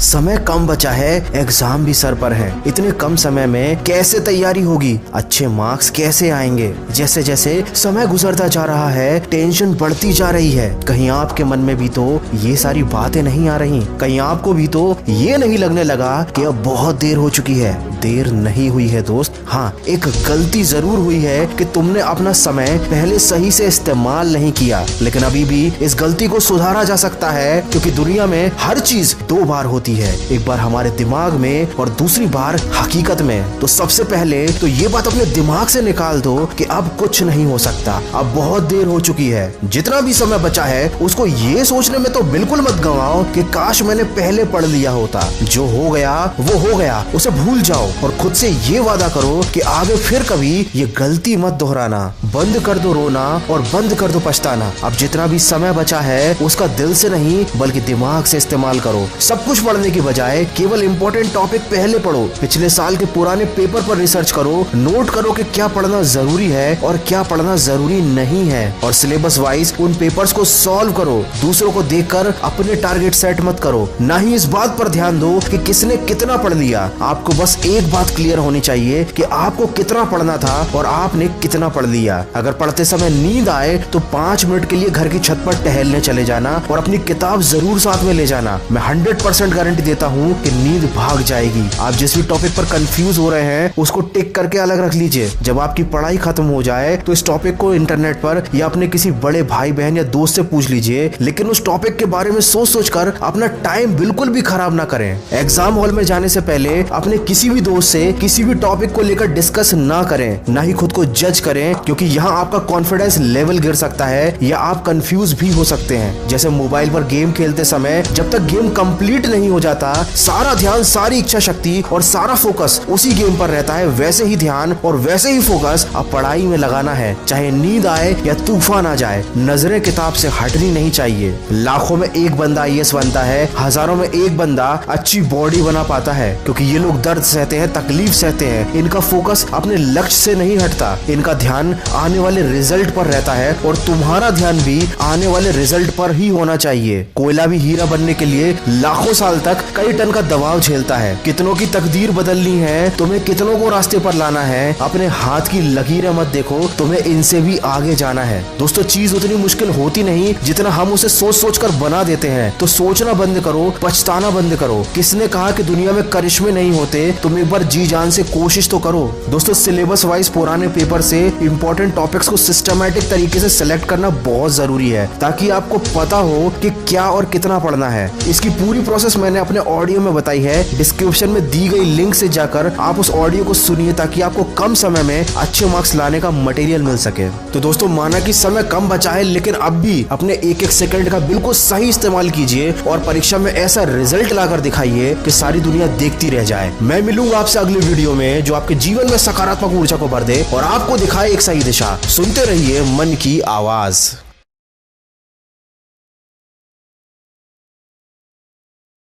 समय कम बचा है, एग्जाम भी सर पर है। इतने कम समय में कैसे तैयारी होगी, अच्छे मार्क्स कैसे आएंगे। जैसे जैसे समय गुजरता जा रहा है टेंशन बढ़ती जा रही है। कहीं आपके मन में भी तो ये सारी बातें नहीं आ रही, कहीं आपको भी तो ये नहीं लगने लगा कि अब बहुत देर हो चुकी है। देर नहीं हुई है दोस्त, हाँ एक गलती जरूर हुई है कि तुमने अपना समय पहले सही से इस्तेमाल नहीं किया। लेकिन अभी भी इस गलती को सुधारा जा सकता है, क्योंकि दुनिया में हर चीज दो बार होती है, एक बार हमारे दिमाग में और दूसरी बार हकीकत में। तो सबसे पहले तो ये बात अपने दिमाग से निकाल दो कि अब कुछ नहीं हो सकता, अब बहुत देर हो चुकी है। जितना भी समय बचा है उसको ये सोचने में तो बिल्कुल मत गंवाओ कि काश मैंने पहले पढ़ लिया होता। जो हो गया वो हो गया, उसे भूल जाओ और खुद से ये वादा करो कि आगे फिर कभी ये गलती मत दोहराना। बंद कर दो रोना और बंद कर दो पछताना। अब जितना भी समय बचा है उसका दिल से नहीं बल्कि दिमाग से इस्तेमाल करो। सब कुछ पढ़ने की बजाय केवल इम्पोर्टेंट टॉपिक पहले पढ़ो। पिछले साल के पुराने पेपर पर रिसर्च करो, नोट करो कि क्या पढ़ना जरूरी है और क्या पढ़ना जरूरी नहीं है, और सिलेबस वाइज उन पेपर्स को सॉल्व करो। दूसरों को देखकर अपने टारगेट सेट मत करो, ना ही इस बात पर ध्यान दो कि किसने कितना पढ़ लिया। आपको बस एक बात क्लियर होनी चाहिए कि आपको कितना पढ़ना था और आपने कितना पढ़ लिया। अगर पढ़ते समय नींद आए तो 5 मिनट के लिए घर की छत पर टहलने चले जाना और अपनी किताब जरूर साथ में ले जाना। मैं 100% गारंटी देता हूँ कि नींद भाग जाएगी। आप जिस भी टॉपिक पर कंफ्यूज हो रहे हैं उसको टिक करके अलग रख लीजिए। जब आपकी पढ़ाई खत्म हो जाए तो इस टॉपिक को इंटरनेट पर या अपने किसी बड़े भाई बहन या दोस्त से पूछ लीजिए, लेकिन उस टॉपिक के बारे में सोच सोच कर अपना टाइम बिल्कुल भी खराब ना करें। एग्जाम हॉल में जाने से पहले अपने किसी भी दोस्त से किसी भी टॉपिक को लेकर डिस्कस ना करें, ना ही खुद को जज करें, क्योंकि यहाँ आपका कॉन्फिडेंस लेवल गिर सकता है या आप कंफ्यूज भी हो सकते हैं। जैसे मोबाइल पर गेम खेलते समय जब तक गेम कंप्लीट नहीं हो जाता सारा ध्यान, सारी इच्छा शक्ति और सारा फोकस उसी गेम पर रहता है, वैसे ही ध्यान और वैसे ही फोकस अब पढ़ाई में लगाना है। चाहे नींद आए या तूफान आ जाए, नजरें किताब से हटनी नहीं चाहिए। लाखों में एक बंदा IAS बनता है, हजारों में एक बंदा अच्छी बॉडी बना पाता है, क्योंकि ये लोग दर्द सहते हैं, तकलीफ सहते हैं। इनका फोकस अपने लक्ष्य से नहीं हटता, इनका ध्यान आने वाले रिजल्ट पर रहता है, और तुम्हारा ध्यान भी आने वाले रिजल्ट पर ही होना चाहिए। कोयला भी हीरा बनने के लिए लाखों साल तक कई टन का दबाव झेलता है। कितनों की तकदीर बदलनी है, तुम्हें कितनों को रास्ते पर लाना है। अपने हाथ की लकीरें मत देखो, तुम्हें इनसे भी आगे जाना है। दोस्तों चीज उतनी मुश्किल होती नहीं जितना हम उसे सोच सोच कर बना देते हैं। तो सोचना बंद करो, पछताना बंद करो। किसने कहा कि दुनिया में करिश्मे नहीं होते? तुम एक बार जी जान से कोशिश तो करो। दोस्तों सिलेबस वाइज पुराने पेपर से इंपॉर्टेंट टॉपिक्स को सिस्टमैटिक तरीके से सिलेक्ट करना बहुत जरूरी है, ताकि आपको पता हो कि क्या और कितना पढ़ना है। इसकी पूरी प्रोसेस मैंने अपने ऑडियो में बताई है, डिस्क्रिप्शन में दी गई लिंक से जाकर आप उस ऑडियो को सुनिए, ताकि आपको कम समय में अच्छे मार्क्स लाने का मटेरियल मिल सके। तो दोस्तों माना कि समय कम बचा है, लेकिन अब भी अपने एक एक सेकंड का बिल्कुल सही इस्तेमाल कीजिए और परीक्षा में ऐसा रिजल्ट लाकर दिखाइए कि सारी दुनिया देखती रह जाए। मैं मिलूंगा आपसे अगले वीडियो में जो आपके जीवन में सकारात्मक ऊर्जा को भर दे और आपको दिखाए एक सही दिशा। सुनते रहिए मन की आवाज।